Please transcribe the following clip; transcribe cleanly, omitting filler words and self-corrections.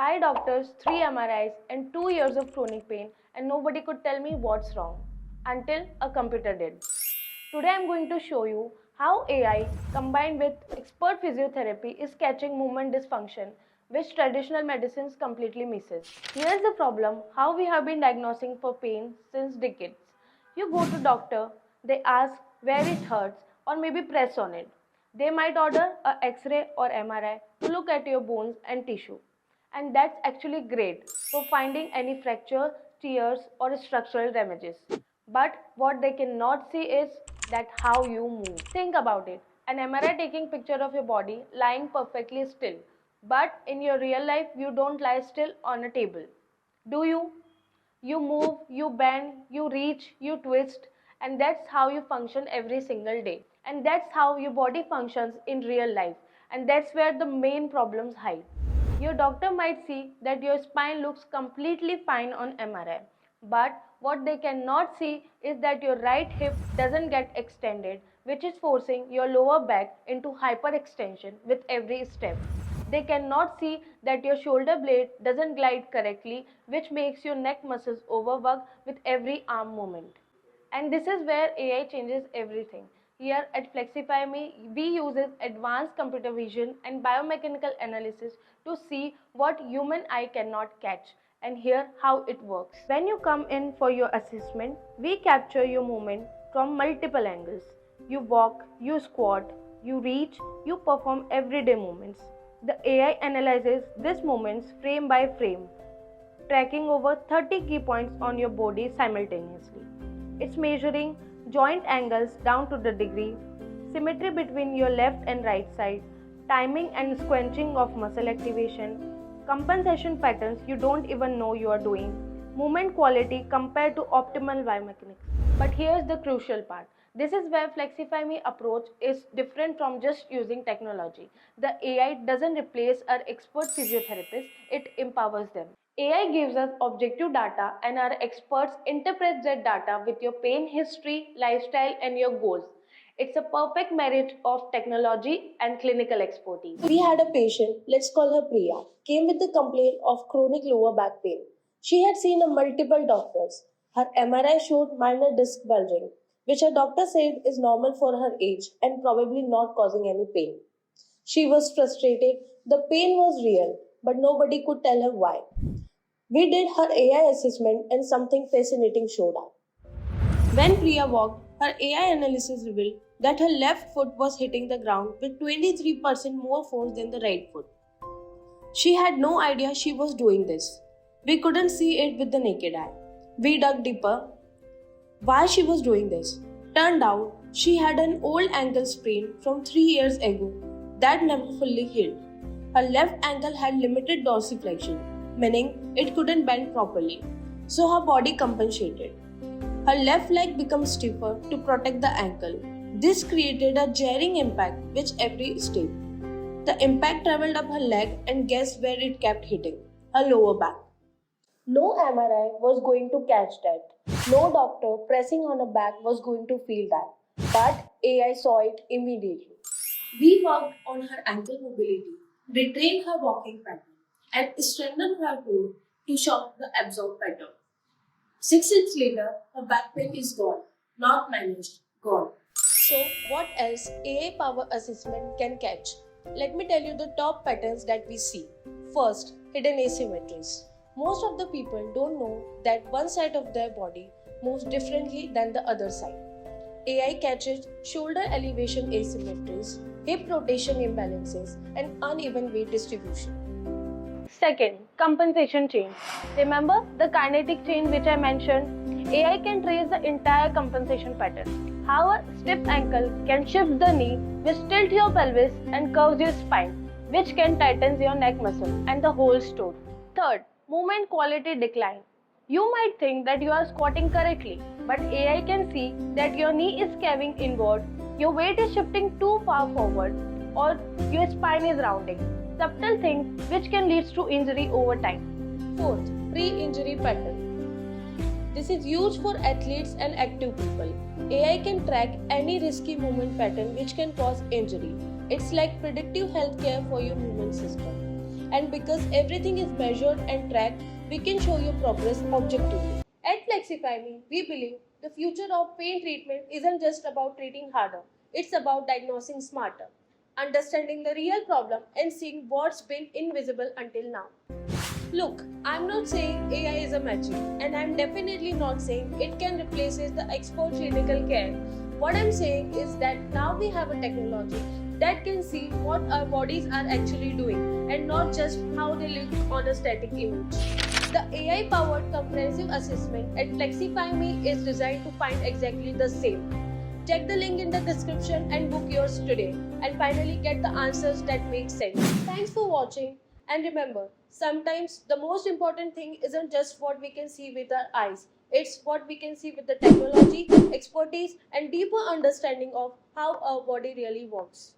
5 doctors, 3 MRIs, and 2 years of chronic pain, and nobody could tell me what's wrong until a computer did. Today I'm going to show you how AI combined with expert physiotherapy is catching movement dysfunction, which traditional medicines completely misses. Here's the problem: how we have been diagnosing for pain since decades. You go to doctor, they ask where it hurts or maybe press on it. They might order a X-ray or MRI to look at your bones and tissue. And that's actually great for finding any fracture, tears or structural damages. But what they cannot see is that how you move. Think about it. An MRI taking picture of your body lying perfectly still. But in your real life, you don't lie still on a table. Do you? You move, you bend, you reach, you twist, and that's how you function every single day. And that's how your body functions in real life. And that's where the main problems hide. Your doctor might see that your spine looks completely fine on MRI, but what they cannot see is that your right hip doesn't get extended, which is forcing your lower back into hyperextension with every step. They cannot see that your shoulder blade doesn't glide correctly, which makes your neck muscles overwork with every arm movement. And this is where AI changes everything. Here at FlexiFyMe, we use advanced computer vision and biomechanical analysis to see what human eye cannot catch and hear how it works. When you come in for your assessment, we capture your movement from multiple angles. You walk, you squat, you reach, you perform everyday movements. The AI analyzes these movements frame by frame, tracking over 30 key points on your body simultaneously. It's measuring joint angles down to the degree, symmetry between your left and right side, timing and squenching of muscle activation, compensation patterns you don't even know you are doing, movement quality compared to optimal biomechanics. But here's the crucial part. This is where FlexiFyMe approach is different from just using technology. The AI doesn't replace our expert physiotherapists, it empowers them. AI gives us objective data and our experts interpret that data with your pain history, lifestyle and your goals. It's a perfect marriage of technology and clinical expertise. We had a patient, let's call her Priya, came with the complaint of chronic lower back pain. She had seen a multiple doctors. Her MRI showed minor disc bulging, which her doctor said is normal for her age and probably not causing any pain. She was frustrated. The pain was real, but nobody could tell her why. We did her AI assessment and something fascinating showed up. When Priya walked, her AI analysis revealed that her left foot was hitting the ground with 23% more force than the right foot. She had no idea she was doing this. We couldn't see it with the naked eye. We dug deeper. Why she was doing this? Turned out she had an old ankle sprain from 3 years ago that never fully healed. Her left ankle had limited dorsiflexion, meaning it couldn't bend properly, so her body compensated. Her left leg became stiffer to protect the ankle. This created a jarring impact with every step. The impact traveled up her leg and guess where it kept hitting? Her lower back. No MRI was going to catch that. No doctor pressing on her back was going to feel that. But AI saw it immediately. We worked on her ankle mobility, retrained her walking pattern, and strengthened her core to shock the absorb pattern. 6 months later, her back pain is gone, not managed, gone. So, what else AI power assessment can catch? Let me tell you the top patterns that we see. First, hidden asymmetries. Most of the people don't know that one side of their body moves differently than the other side. AI catches shoulder elevation asymmetries, hip rotation imbalances, and uneven weight distribution. Second, compensation chain. Remember the kinetic chain which I mentioned? AI can trace the entire compensation pattern. How a stiff ankle can shift the knee, which tilts your pelvis and curves your spine, which can tighten your neck muscle and the whole story. Third, movement quality decline. You might think that you are squatting correctly, but AI can see that your knee is caving inward, your weight is shifting too far forward, or your spine is rounding. Subtle things which can lead to injury over time. Fourth, pre-injury pattern. This is huge for athletes and active people. AI can track any risky movement pattern which can cause injury. It's like predictive healthcare for your movement system. And because everything is measured and tracked, we can show you progress objectively. At FlexiFiMe, we believe the future of pain treatment isn't just about treating harder, it's about diagnosing smarter, understanding the real problem, and seeing what's been invisible until now. Look, I'm not saying AI is a magic, and I'm definitely not saying it can replace the expert clinical care. What I'm saying is that now we have a technology that can see what our bodies are actually doing and not just how they look on a static image. The AI powered comprehensive assessment at FlexiFiMe is designed to find exactly the same. Check the link in the description and book yours today and finally get the answers that make sense. Thanks for watching, and remember, sometimes the most important thing isn't just what we can see with our eyes, it's what we can see with the technology, expertise, and deeper understanding of how our body really works.